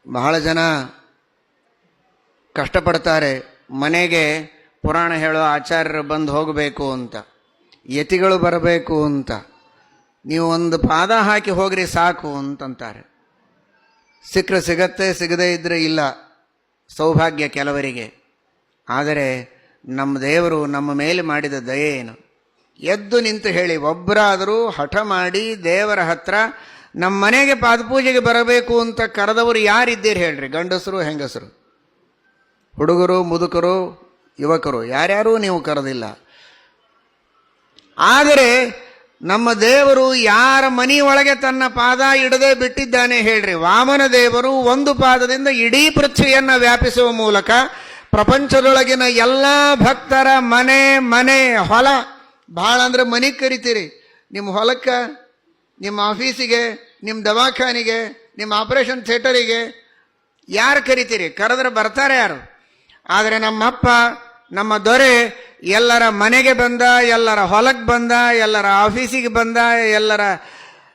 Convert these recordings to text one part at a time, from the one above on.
ಬಹಳ ಜನ ಕಷ್ಟಪಡ್ತಾರೆ, ಮನೆಗೆ ಪುರಾಣ ಹೇಳೋ ಆಚಾರ್ಯರು ಬಂದು ಹೋಗಬೇಕು ಅಂತ, ಯತಿಗಳು ಬರಬೇಕು ಅಂತ, ನೀವು ಒಂದು ಪಾದ ಹಾಕಿ ಹೋಗ್ರಿ ಸಾಕು ಅಂತಂತಾರೆ. ಸಿಕ್ಕರೆ ಸಿಗತ್ತೆ, ಸಿಗದೇ ಇದ್ರೆ ಇಲ್ಲ, ಸೌಭಾಗ್ಯ ಕೆಲವರಿಗೆ. ಆದರೆ ನಮ್ಮ ದೇವರು ನಮ್ಮ ಮೇಲೆ ಮಾಡಿದ ದಯೆ ಏನು? ಎದ್ದು ನಿಂತು ಹೇಳಿ, ಒಬ್ಬರಾದರೂ ಹಠ ಮಾಡಿ ದೇವರ ಹತ್ರ ನಮ್ಮ ಮನೆಗೆ ಪಾದಪೂಜೆಗೆ ಬರಬೇಕು ಅಂತ ಕರೆದವರು ಯಾರಿದ್ದೀರಿ ಹೇಳ್ರಿ? ಗಂಡಸರು ಹೆಂಗಸರು, ಹುಡುಗರು ಮುದುಕರು ಯುವಕರು, ಯಾರ್ಯಾರೂ ನೀವು ಕರೆದಿಲ್ಲ. ಆದರೆ ನಮ್ಮ ದೇವರು ಯಾರ ಮನೆಯೊಳಗೆ ತನ್ನ ಪಾದ ಇಡದೆ ಬಿಟ್ಟಿದ್ದಾನೆ ಹೇಳ್ರಿ? ವಾಮನ ದೇವರು ಒಂದು ಪಾದದಿಂದ ಇಡೀ ಪೃಥ್ವಿಯನ್ನು ವ್ಯಾಪಿಸುವ ಮೂಲಕ ಪ್ರಪಂಚದೊಳಗಿನ ಎಲ್ಲ ಭಕ್ತರ ಮನೆ ಮನೆ ಹೊಲ, ಭಾಳ ಅಂದ್ರೆ ಮನೆಗೆ ಕರಿತೀರಿ, ನಿಮ್ಮ ಹೊಲಕ್ಕೆ, ನಿಮ್ಮ ಆಫೀಸಿಗೆ, ನಿಮ್ಮ ದವಾಖಾನಿಗೆ, ನಿಮ್ಮ ಆಪರೇಷನ್ ಥಿಯೇಟರಿಗೆ ಯಾರು ಕರಿತೀರಿ? ಕರೆದ್ರೆ ಬರ್ತಾರೆ ಯಾರು? ಆದರೆ ನಮ್ಮಪ್ಪ ನಮ್ಮ ದೊರೆ ಎಲ್ಲರ ಮನೆಗೆ ಬಂದ, ಎಲ್ಲರ ಹೊಲಕ್ಕೆ ಬಂದ, ಎಲ್ಲರ ಆಫೀಸಿಗೆ ಬಂದ, ಎಲ್ಲರ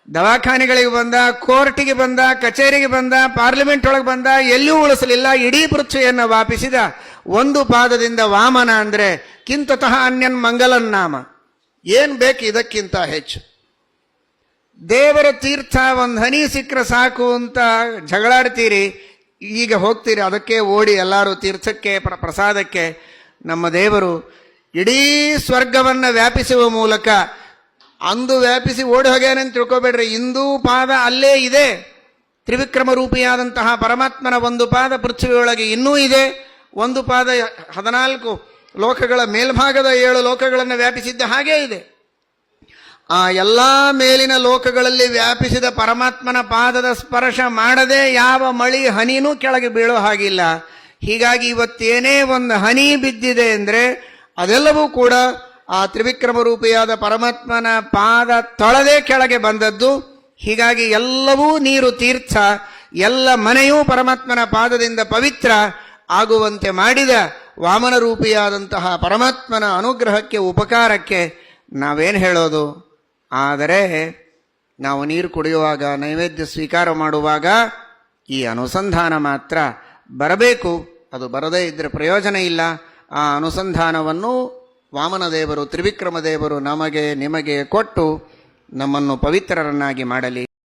ದವಾಖಾನೆಗಳಿಗೆ ಬಂದ, ಕೋರ್ಟಿಗೆ ಬಂದ, ಕಚೇರಿಗೆ ಬಂದ, ಪಾರ್ಲಿಮೆಂಟ್ ಒಳಗೆ ಬಂದ, ಎಲ್ಲಿಯೂ ಉಳಿಸಲಿಲ್ಲ. ಇಡೀ ಪೃಥ್ವಿಯನ್ನು ವ್ಯಾಪಿಸಿದ ಒಂದು ಪಾದದಿಂದ ವಾಮನ ಅಂದರೆ ಕಿಂತತಃ ಅನ್ಯನ್ ಮಂಗಲನ್ನಾಮ. ಏನು ಬೇಕು ಇದಕ್ಕಿಂತ ಹೆಚ್ಚು? ದೇವರ ತೀರ್ಥ ಒಂದು ಹನಿ ಸಿಕ್ಕರೆ ಸಾಕು ಅಂತ ಜಗಳಾಡ್ತೀರಿ, ಈಗ ಹೋಗ್ತೀರಿ ಅದಕ್ಕೆ ಓಡಿ ಎಲ್ಲರೂ ತೀರ್ಥಕ್ಕೆ ಪ್ರಸಾದಕ್ಕೆ. ನಮ್ಮ ದೇವರು ಇಡೀ ಸ್ವರ್ಗವನ್ನು ವ್ಯಾಪಿಸುವ ಮೂಲಕ ಅಂದು ವ್ಯಾಪಿಸಿ ಓಡಿ ಹೋಗ್ಯಾನಂತ ತಿಳ್ಕೊಬೇಡ್ರಿ. ಇಂದೂ ಪಾದ ಅಲ್ಲೇ ಇದೆ. ತ್ರಿವಿಕ್ರಮ ರೂಪಿಯಾದಂತಹ ಪರಮಾತ್ಮನ ಒಂದು ಪಾದ ಪೃಥ್ವಿಯೊಳಗೆ ಇನ್ನೂ ಇದೆ. ಒಂದು ಪಾದ 14 ಲೋಕಗಳ ಮೇಲ್ಭಾಗದ 7 ಲೋಕಗಳನ್ನು ವ್ಯಾಪಿಸಿದ್ದ ಹಾಗೇ ಇದೆ. ಆ ಎಲ್ಲ ಮೇಲಿನ ಲೋಕಗಳಲ್ಲಿ ವ್ಯಾಪಿಸಿದ ಪರಮಾತ್ಮನ ಪಾದದ ಸ್ಪರ್ಶ ಮಾಡದೆ ಯಾವ ಮಳಿ ಹನಿನೂ ಕೆಳಗೆ ಬೀಳೋ ಹಾಗಿಲ್ಲ. ಹೀಗಾಗಿ ಇವತ್ತೇನೇ ಒಂದು ಹನಿ ಬಿದ್ದಿದೆ ಅಂದರೆ ಅದೆಲ್ಲವೂ ಕೂಡ ಆ ತ್ರಿವಿಕ್ರಮ ರೂಪಿಯಾದ ಪರಮಾತ್ಮನ ಪಾದ ತೊಳೆದೇ ಕೆಳಗೆ ಬಂದದ್ದು. ಹೀಗಾಗಿ ಎಲ್ಲವೂ ನೀರು ತೀರ್ಥ, ಎಲ್ಲ ಮನೆಯೂ ಪರಮಾತ್ಮನ ಪಾದದಿಂದ ಪವಿತ್ರ ಆಗುವಂತೆ ಮಾಡಿದ ವಾಮನ ರೂಪಿಯಾದಂತಹ ಪರಮಾತ್ಮನ ಅನುಗ್ರಹಕ್ಕೆ, ಉಪಕಾರಕ್ಕೆ ನಾವೇನು ಹೇಳೋದು? ಆದರೆ ನಾವು ನೀರು ಕುಡಿಯುವಾಗ, ನೈವೇದ್ಯ ಸ್ವೀಕಾರ ಮಾಡುವಾಗ ಈ ಅನುಸಂಧಾನ ಮಾತ್ರ ಬರಬೇಕು. ಅದು ಬರದೇ ಇದ್ದರೆ ಪ್ರಯೋಜನ ಇಲ್ಲ. ಆ ಅನುಸಂಧಾನವನ್ನು ವಾಮನ ದೇವರು, ತ್ರಿವಿಕ್ರಮ ದೇವರು ನಮಗೆ ನಿಮಗೆ ಕೊಟ್ಟು ನಮ್ಮನ್ನು ಪವಿತ್ರರನ್ನಾಗಿ ಮಾಡಲಿ.